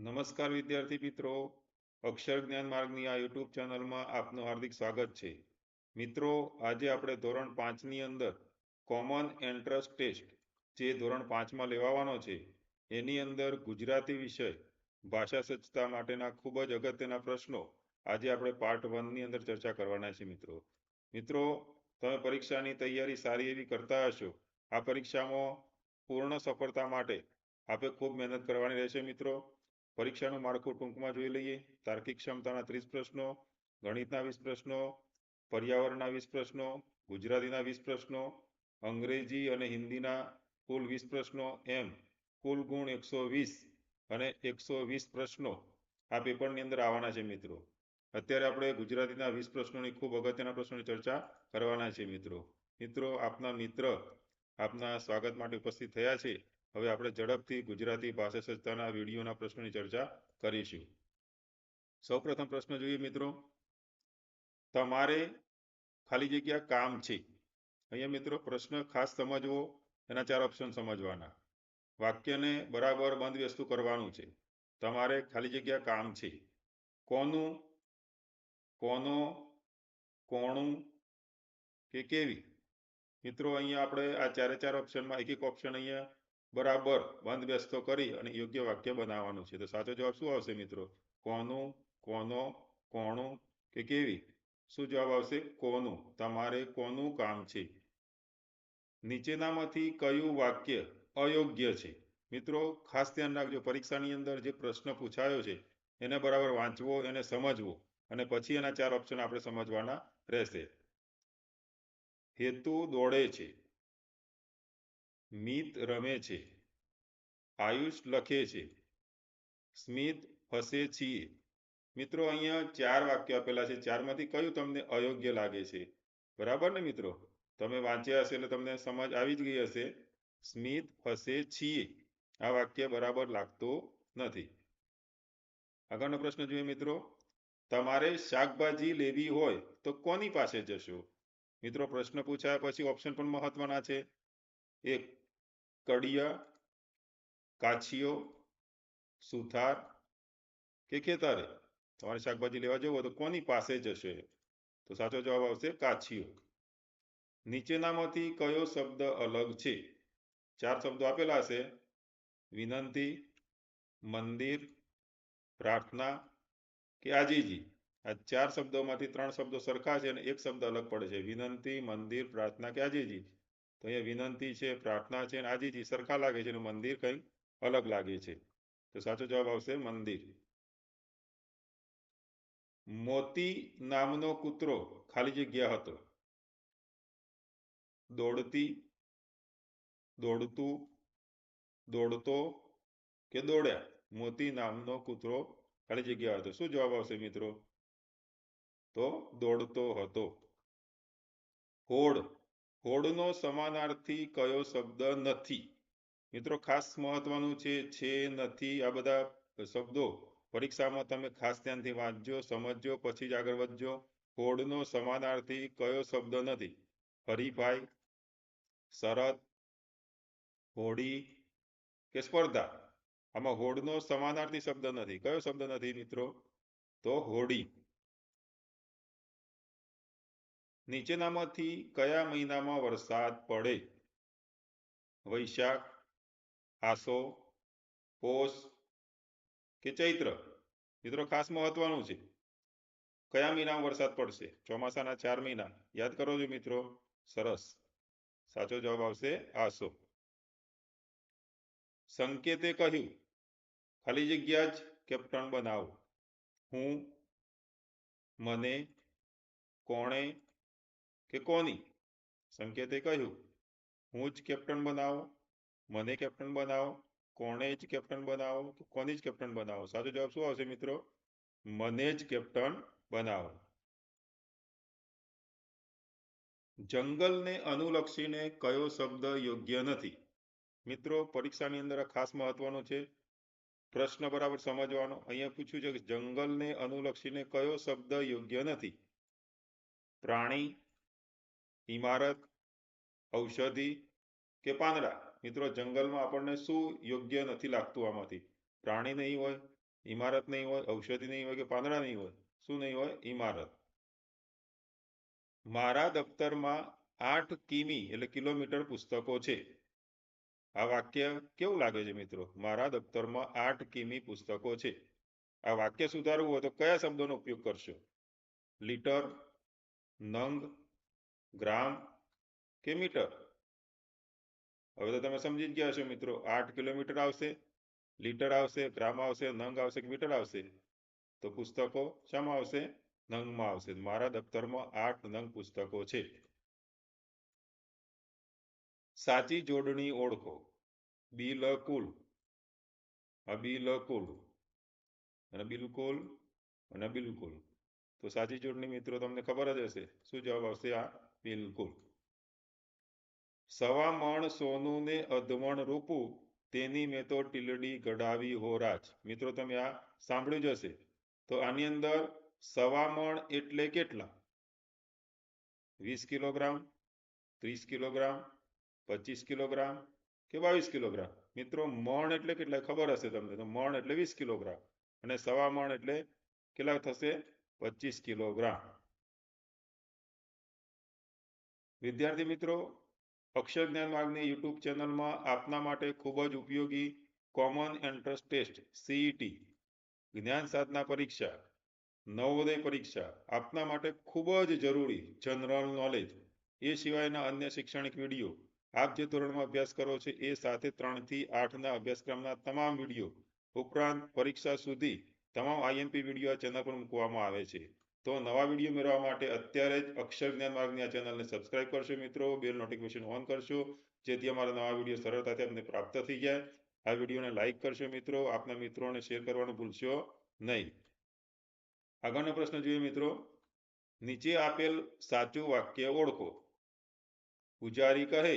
નમસ્કાર વિદ્યાર્થી મિત્રો, અક્ષર જ્ઞાન માર્ગની આ યુટ્યુબ ચેનલમાં આપનું હાર્દિક સ્વાગત છે. મિત્રો, આજે આપણે ધોરણ 5ની અંદર કોમન એન્ટ્રન્સ ટેસ્ટ જે ધોરણ 5માં લેવાનો છે એની અંદર ગુજરાતી વિષય ભાષા સજ્જતા માટેના ખૂબ જ અગત્યના પ્રશ્નો આજે આપણે પાર્ટ 1ની અંદર ચર્ચા કરવાના છે. મિત્રો, તમે પરીક્ષાની તૈયારી સારી એવી કરતા હશો. આ પરીક્ષામાં પૂર્ણ સફળતા માટે આપણે ખૂબ મહેનત કરવાની રહેશે. મિત્રો, પરીક્ષાનું માળખું ટૂંકમાં જોઈ લઈએ. તાર્કિક ક્ષમતાના 30 પ્રશ્નો, ગણિતના 20 પ્રશ્નો, પર્યાવરણના 20 પ્રશ્નો, ગુજરાતીના 20 પ્રશ્નો, અંગ્રેજી અને હિન્દીના કુલ 20 પ્રશ્નો, એમ કુલ ગુણ 120 અને 120 પ્રશ્નો આ પેપરની અંદર આવવાના છે. મિત્રો, અત્યારે આપણે ગુજરાતીના 20 પ્રશ્નોની ખૂબ અગત્યના પ્રશ્નોની ચર્ચા કરવાના છે. મિત્રો, આપના મિત્ર આપના સ્વાગત માટે ઉપસ્થિત થયા છે. હવે આપણે ઝડપથી ગુજરાતી ભાષા સજ્જતાના વિડીયોના પ્રશ્નોની ચર્ચા કરીશું. સૌપ્રથમ પ્રશ્ન જોઈએ. મિત્રો, તમારે ખાલી જગ્યા કામ છે. અહીંયા મિત્રો પ્રશ્ન ખાસ સમજવો, એના 4 ઓપ્શન સમજવાના. વાક્યને બરાબર બંધ વ્યસ્ત કરવાનું છે. તમારે ખાલી જગ્યા કામ છે. કોનું, કોનો, કોણું કે કેવી. મિત્રો, અહીંયા આપણે આ 4 ઓપ્શનમાં એક ઓપ્શન અહીંયા બરાબર બંધ વ્યસ્ત કરી અને યોગ્ય વાક્ય બનાવવાનું છે. તો સાચો જવાબ શું આવશે? મિત્રો, કોનું, કોનો, કોણું કે કેવી. શું જવાબ આવશે? કોનું. તમારે કોનું કામ છે. નીચેનામાંથી કયું વાક્ય અયોગ્ય છે? મિત્રો, ખાસ ધ્યાન રાખજો, પરીક્ષાની અંદર જે પ્રશ્ન પૂછાયો છે એને બરાબર વાંચવો, એને સમજવો અને પછી એના 4 ઓપ્શન આપણે સમજવાના રહેશે. હેતુ દોડે છે, મિત રમે છે, આયુષ લખે છે, સ્મિત હસે છીએ. મિત્રો, અહીંયા 4 વાક્ય આપેલા છે. 4માંથી કયું તમને અયોગ્ય લાગે છે? બરાબર ને મિત્રો, તમે વાંચ્યા હશે એટલે તમને સમજ આવી જ ગઈ હશે. સ્મિત હસે છીએ આ વાક્ય બરાબર લાગતું નથી. આગળનો પ્રશ્ન જોઈએ. મિત્રો, તમારે શાકભાજી લેવી હોય તો કોની પાસે જશો? મિત્રો, પ્રશ્ન પૂછાયા પછી ઓપ્શન પણ મહત્વના છે. 1 કડિયા, કાછીઓ, સુથાર કે ખેતરે. તમારે શાકભાજી લેવા જવું હોય તો કોની પાસે જશે? તો સાચો જવાબ આવશે કાછીઓ. નીચેનામાંથી કયો શબ્દ અલગ છે? 4 શબ્દો આપેલા છે. વિનંતી, મંદિર, પ્રાર્થના કે આજીજી. આ 4 શબ્દોમાંથી 3 શબ્દો સરખા છે અને એક શબ્દ અલગ પડે છે. વિનંતી, મંદિર, પ્રાર્થના કે આજીજી. તો અહીંયા વિનંતી છે, પ્રાર્થના છે અને આજીજી સરખા લાગે છે અને મંદિર કંઈક અલગ લાગે છે. તો સાચો જવાબ આવશે મંદિર. મોતી નામનો કૂતરો ખાલી જગ્યા હતો. દોડતી, દોડતું, દોડતો કે દોડ્યા. મોતી નામનો કૂતરો ખાલી જગ્યા હતો. શું જવાબ આવશે? મિત્રો, તો દોડતો હતો. હોડ, હોડનો સમાનાર્થી કયો શબ્દ નથી? મિત્રો, ખાસ મહત્વનું છે, નથી, આ બધા શબ્દો પરીક્ષામાં તમે ખાસ ધ્યાનથી વાંચજો, સમજજો, પછી જ આગળ વધજો. હોડનો સમાનાર્થી કયો શબ્દ નથી? હરીફાઈ, શરત, હોડી કે સ્પર્ધા. આમાં હોડનો સમાનાર્થી શબ્દ નથી. કયો શબ્દ નથી? મિત્રો, તો હોડી. નીચેનામાંથી કયા મહિનામાં વરસાદ પડે? વૈશાખ, આસો, પોષ કે ચૈત્ર. મિત્રો, ખાસ મહત્વનું છે, કયા મહિનામાં વરસાદ પડશે? ચોમાસાના 4 મહિના યાદ કરો છો મિત્રો. સરસ, સાચો જવાબ આવશે આસો. સંકેતે કહ્યું, ખાલી જગ્યા જ કેપ્ટન બનાવો. હું, મને, કોણે કે કોની. સંકેતે કહ્યું, હું જ કેપ્ટન બનાવો, મને કેપ્ટન બનાવો, કોણે જ કેપ્ટન બનાવો, કોની જ કેપ્ટન બનાવો. સાચો જવાબ શું આવશે? મિત્રો, મને જ કેપ્ટન બનાવો. જંગલને અનુલક્ષીને કયો શબ્દ યોગ્ય નથી? મિત્રો, પરીક્ષાની અંદર ખાસ મહત્વનું છે, પ્રશ્ન બરાબર સમજવાનો. અહીંયા પૂછ્યું છે કે જંગલને અનુલક્ષીને કયો શબ્દ યોગ્ય નથી? પ્રાણી, ઇમારત, ઔષધિ કે પાંદડા. મિત્રો, જંગલમાં આપણને શું યોગ્ય નથી લાગતું? આમાંથી પ્રાણી નહીં હોય, ઇમારત નહીં હોય, ઔષધિ નહીં હોય કે પાંદડા નહીં હોય. શું નહીં હોય? ઇમારત. મારા દફતરમાં 8 કિમી એટલે કિલોમીટર પુસ્તકો છે. આ વાક્ય કેવું લાગે છે મિત્રો? મારા દફતરમાં 8 કિમી પુસ્તકો છે. આ વાક્ય સુધારવું હોય તો કયા શબ્દોનો ઉપયોગ કરશો? લીટર, નંગ, ગ્રામ કે મીટર? હવે તો તમે સમજી જ ગયા હશો મિત્રો. 8 કિલોમીટર આવશે, લીટર આવશે, ગ્રામ આવશે, નંગ આવશે કે મીટર આવશે? તો પુસ્તકો શામાં આવશે? નંગમાં આવશે. મારા દફતરમાં 8 નંગ પુસ્તકો છે. સાચી જોડણી ઓળખો. બિલકુલ, આ બિલકુલ અને બિલકુલ અને બિલકુલ. તો સાચી જોડણી મિત્રો તમને ખબર જ હશે. શું જવાબ આવશે? આ બિલકુલ. સવા મણ સોનું ને અધમણ રૂપું, તેની મેં તો ટીલડી ગઢાવી હો રાજ. મિત્રો તમે આ સાંભળ્યું જ હશે. તો આની અંદર સવા મણ એટલે કેટલા? 20 કિલોગ્રામ, 30 કિલોગ્રામ, 25 કિલોગ્રામ કે 22 કિલોગ્રામ? મિત્રો મણ એટલે કેટલા ખબર હશે તમને. તો મણ એટલે 20 કિલોગ્રામ અને સવા મણ એટલે કેટલા થશે? 25 કિલોગ્રામ. વિદ્યાર્થી મિત્રો, અક્ષર જ્ઞાન માર્ગની યુટ્યુબ ચેનલમાં આપના માટે ખૂબ જ ઉપયોગી કોમન એન્ટ્રન્સ ટેસ્ટ સીઈટી, જ્ઞાન સાધના પરીક્ષા, નવોદય પરીક્ષા આપના માટે ખૂબ જ જરૂરી જનરલ નોલેજ, એ સિવાયના અન્ય શૈક્ષણિક વિડીયો, આપ જે ધોરણમાં અભ્યાસ કરો છો એ સાથે 3 થી 8ના અભ્યાસક્રમના તમામ વિડીયો ઉપરાંત પરીક્ષા સુધી તમામ આઈએમપી વિડીયો આ ચેનલ પર મૂકવામાં આવે છે. તો નવા વિડીયો મેળવવા માટે અત્યારે જ અક્ષર જ્ઞાન માર્ગની આ ચેનલને સબસ્ક્રાઇબ કરશો મિત્રો, બેલ નોટિફિકેશન ઓન કરશો, જેથી અમારા નવા વિડીયો સરળતાથી તમને પ્રાપ્ત થઈ જાય. આ વિડીયોને લાઈક કરશો મિત્રો, આપના મિત્રોને શેર કરવાનું ભૂલશો નહીં. આગળનો પ્રશ્ન જોઈએ મિત્રો. નીચે આપેલ સાચું વાક્ય ઓળખો. પૂજારી કહે,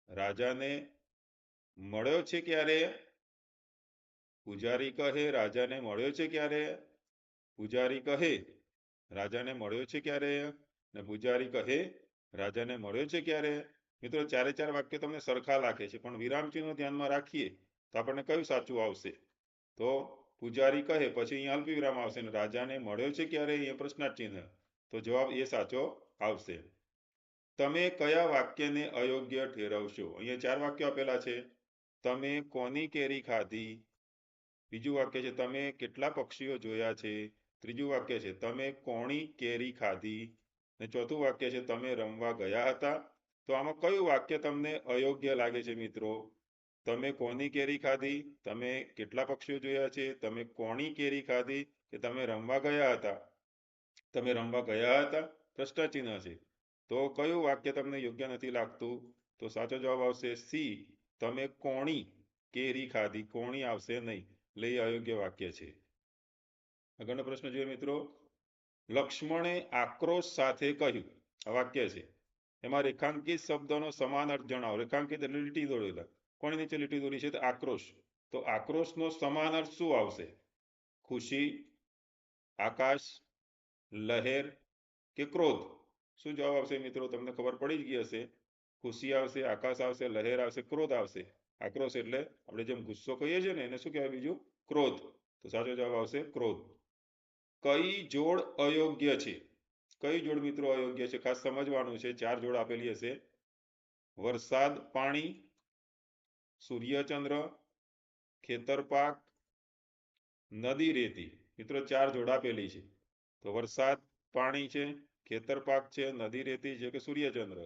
રાજાને મળ્યો છે ક્યારે? પૂજારી કહે, રાજાને મળ્યો છે ક્યારે? પૂજારી કહે, રાજાને મળ્યો છે ક્યારે? ને પૂજારી કહે, રાજાને મળ્યો છે ક્યારે? મિત્રો ચારે ચાર વાક્ય તમને સરખા લાગે છે, પણ વિરામચિહ્નો ધ્યાનમાં રાખીએ તો આપણને કયું સાચું આવશે? તો પૂજારી કહે પછી અહીંયા અલ્પ વિરામ આવશે ને રાજાને મળ્યો છે ક્યારે? અહીંયા પ્રશ્નાર્થ ચિહ્ન. તો જવાબ એ સાચો આવશે. તમે કયા વાક્યને અયોગ્ય ઠેરવશો? અહીંયા 4 વાક્યો આપેલા છે. તમે કોની કેરી ખાધી? બીજું વાક્ય છે તમે કેટલા પક્ષીઓ જોયા છે? ત્રીજું વાક્ય છે તમે કોની કેરી ખાધી? ને ચોથું વાક્ય છે તમે રમવા ગયા હતા? તો આમાં કયું વાક્ય તમને અયોગ્ય લાગે છે મિત્રો? તમે કોની કેરી ખાધી, તમે કેટલા પક્ષીઓ જોયા છે, તમે કોની કેરી ખાધી કે તમે રમવા ગયા હતા? તમે રમવા ગયા હતા પ્રશ્ન ચિહ્ન છે. તો કયું વાક્ય તમને યોગ્ય નથી લાગતું? તો સાચો જવાબ આવશે સી, તમે કોની કેરી ખાધી. કોણી આવશે નહીં, એટલે એ અયોગ્ય વાક્ય છે. આગળનો પ્રશ્ન જોઈએ મિત્રો. લક્ષ્મણે આક્રોશ સાથે કહ્યું, આ વાક્ય છે. એમાં રેખાંકિત શબ્દનો સમાન અર્થ જણાવો. રેખાંકિત એટલે લીટી દોરેલા. કોની નીચે લીટી દોરી છે? તો આક્રોશ. તો આક્રોશનો સમાન અર્થ શું આવશે? ખુશી, આકાશ, લહેર કે ક્રોધ? શું જવાબ આવશે મિત્રો? તમને ખબર પડી જ ગઈ હશે. ખુશી આવશે, આકાશ આવશે, લહેર આવશે, ક્રોધ આવશે. આક્રોશ એટલે આપણે જેમ ગુસ્સો કહીએ છીએ ને એને શું કહેવાય બીજું? ક્રોધ. તો સાચો જવાબ આવશે ક્રોધ. કઈ જોડ અયોગ્ય છે? કઈ જોડ મિત્રો અયોગ્ય છે? ખાસ સમજવાનું છે. 4 જોડ આપેલી હશે. વરસાદ પાણી, સૂર્યચંદ્ર, ખેતર પાક, નદી રેતી. મિત્રો 4 જોડ આપેલી છે. તો વરસાદ પાણી છે, ખેતર પાક છે, નદી રેતી છે કે સૂર્યચંદ્ર?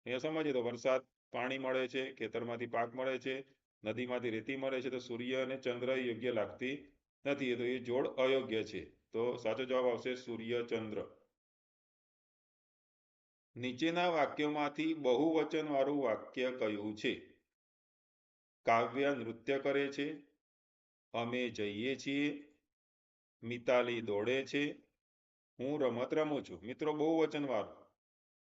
અહીંયા સમજીએ તો વરસાદ પાણી મળે છે, ખેતરમાંથી પાક મળે છે, નદીમાંથી રેતી મળે છે. તો સૂર્ય અને ચંદ્ર યોગ્ય લાગતી નથી, તો એ જોડ અયોગ્ય છે. તો સાચો જવાબ આવશે સૂર્યચંદ્ર. નીચેના વાક્યોમાંથી બહુવચન વાળું વાક્ય કયું છે? કાવ્ય નૃત્ય કરે છે, અમે જઈએ છીએ, મિતાલી દોડે છે, હું રમત રમું છું. મિત્રો બહુવચન વાળું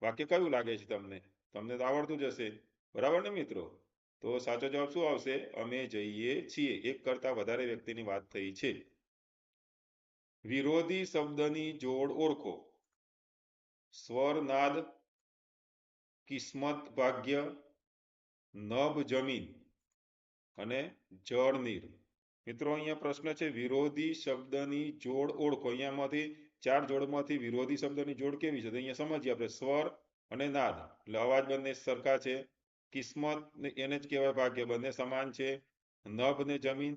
વાક્ય કયું લાગે છે તમને? તમને તો આવડતું જ હશે, બરાબર ને મિત્રો? તો સાચો જવાબ શું આવશે? અમે જઈએ છીએ. એક કરતા વધારે વ્યક્તિની વાત થઈ છે. વિરોધી શબ્દની જોડ ઓળખો. સ્વર નાદ, કિસ્મત ભાગ્ય, નભ જમીન અને જળ નીર. મિત્રો અહીંયા પ્રશ્ન છે વિરોધી શબ્દની જોડ ઓળખો. અહીંયામાંથી 4 જોડમાંથી વિરોધી શબ્દની જોડ કેવી છે તો અહીંયા સમજીએ આપણે. સ્વર અને નાદ એટલે અવાજ બંને સરખા છે. કિસ્મત એને જ કહેવાય ભાગ્ય, બંને સમાન છે. નભ ને જમીન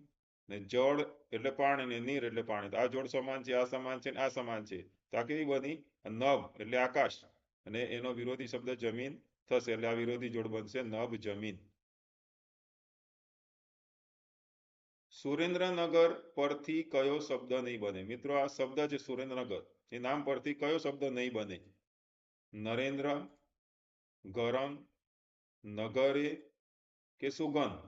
ને જળ એટલે પાણી ને નીર એટલે પાણી, તો આ જોડ સમાન છે, આ સમાન છે, આ સમાન છે. તો આ કેવી બની? નભ એટલે આકાશ અને એનો વિરોધી શબ્દ જમીન થશે એટલે આ વિરોધી જોડ બનશે નભ જમીન. સુરેન્દ્રનગર પરથી કયો શબ્દ નહીં બને? મિત્રો આ શબ્દ છે સુરેન્દ્રનગર, એ નામ પરથી કયો શબ્દ નહીં બને? નરેન્દ્ર, ગરમ, નગરે કે સુગંધ?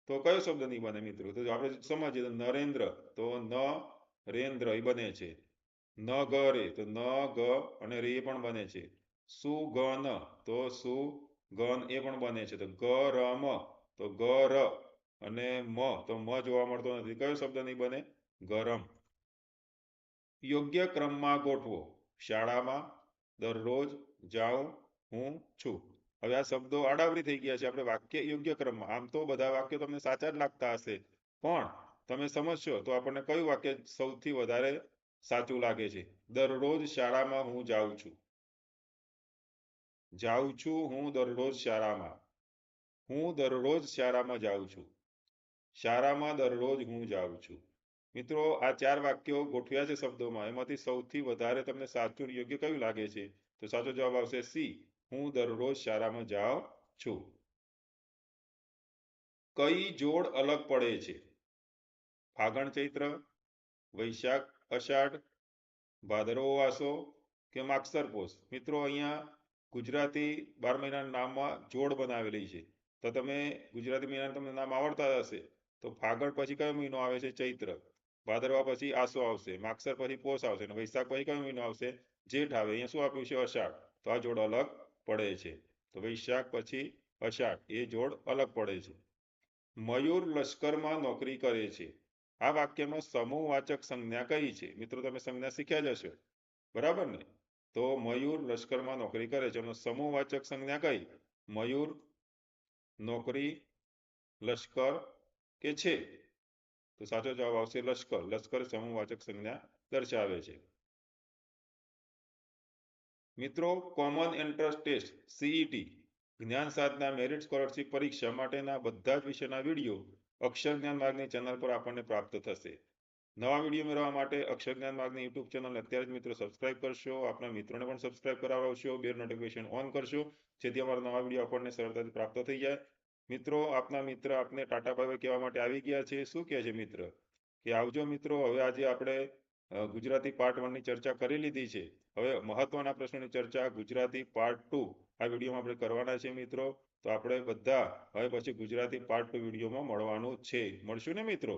તો કયો શબ્દ નહીં બને મિત્રો? તો આપણે સમજીએ તો નરેન્દ્ર તો ન રેન્દ્ર એ બને છે. ન ગરે તો ન ગ અને રે પણ બને છે. સુગન તો સુગન એ પણ બને છે. તો ગરમ તો ગર અને મ તો મ જોવા મળતો નથી, કયો શબ્દ નહીં બને? ગરમ. યોગ્ય ક્રમમાં ગોઠવો. શાળામાં, દરરોજ, જાઉં, હું છું. હવે આ શબ્દો આડાવરી થઈ ગયા છે. આપણે વાક્ય યોગ્ય ક્રમમાં, આમ તો બધા વાક્યો તમને સાચા જ લાગતા હશે, પણ તમે સમજશો તો આપણને કયું વાક્ય સૌથી વધારે સાચું લાગે છે? દરરોજ શાળામાં હું જાઉં છું. જાઉં છું હું દરરોજ શાળામાં. હું દરરોજ શાળામાં જાઉં છું. શાળામાં દરરોજ હું જાઉં છું. મિત્રો આ 4 વાક્યો ગોઠવ્યા છે શબ્દોમાં, એમાંથી સૌથી વધારે તમને સાચું યોગ્ય કયું લાગે છે? તો સાચો જવાબ આવશે સી, હું દરરોજ શાળામાં જાઉં છું. કઈ જોડ અલગ પડે છે? ફાગણ ચૈત્ર, વૈશાખ અષાઢ, ભાદરવો આસો કે માગસર પોષ? મિત્રો અહીંયા ગુજરાતી 12 મહિનાના નામમાં જોડ બનાવેલી છે. તો તમે ગુજરાતી મહિનાના તમને નામ આવડતા હશે તો ફાગણ પછી કયો મહિનો આવે છે? ચૈત્ર. ભાદરવા પછી આસો આવશે, માગસર પછી પોષ આવશે અને વૈશાખ પછી કયો મહિનો આવશે? જેઠ આવે. અહીંયા શું આપ્યું છે? અષાઢ. તો આ જોડ અલગ પડે છે. તો વૈશાખ પછી અષાઢ એ જોડ અલગ પડે છે. મયુર લશ્કરમાં નોકરી કરે છે. આ વાક્યમાં સમૂહવાચક સંજ્ઞા કઈ છે? મિત્રો તમે સંજ્ઞા શીખ્યા જ હશો, બરાબર ને? તો મયુર લશ્કરમાં નોકરી કરે છે, એનો સમૂહવાચક સંજ્ઞા કઈ? મયુર, નોકરી, લશ્કર કે છે? તો સાચો જવાબ આવશે લશ્કર. લશ્કર સમૂહવાચક સંજ્ઞા દર્શાવે છે. મિત્રો કોમન એન્ટ્રન્સ ટેસ્ટ સીઈટી જ્ઞાન સાધના મેરિટ સ્કોલરશિપ પરીક્ષા માટેના બધા જ વિષયના વિડીયો અક્ષર જ્ઞાન માર્ગની ચેનલ પર આપણને પ્રાપ્ત થશે. નવા વિડીયો મેળવવા માટે અક્ષર જ્ઞાન માર્ગની યુટ્યુબ ચેનલ અત્યારે જ મિત્રો સબસ્ક્રાઇબ કરશો, આપના મિત્રોને પણ સબસ્ક્રાઇબ કરાવશો, બેલ નોટિફિકેશન ઓન કરશો, જેથી અમારા નવા વિડીયો આપણને સરળતાથી પ્રાપ્ત થઈ જાય. મિત્રો આપના મિત્ર આપને ટાટા બાય કહેવા માટે આવી ગયા છે. શું કહે છે મિત્ર? કે આવજો મિત્રો. હવે આજે આપણે ગુજરાતી પાર્ટ 1 ની ચર્ચા કરી લીધી છે. હવે મહત્વના પ્રશ્નોની ચર્ચા ગુજરાતી પાર્ટ 2 આ વિડીયોમાં આપણે કરવાના છે મિત્રો. તો આપણે બધા હવે પછી ગુજરાતી પાર્ટ 2 વિડીયોમાં મળવાનું છે. મળશું ને મિત્રો?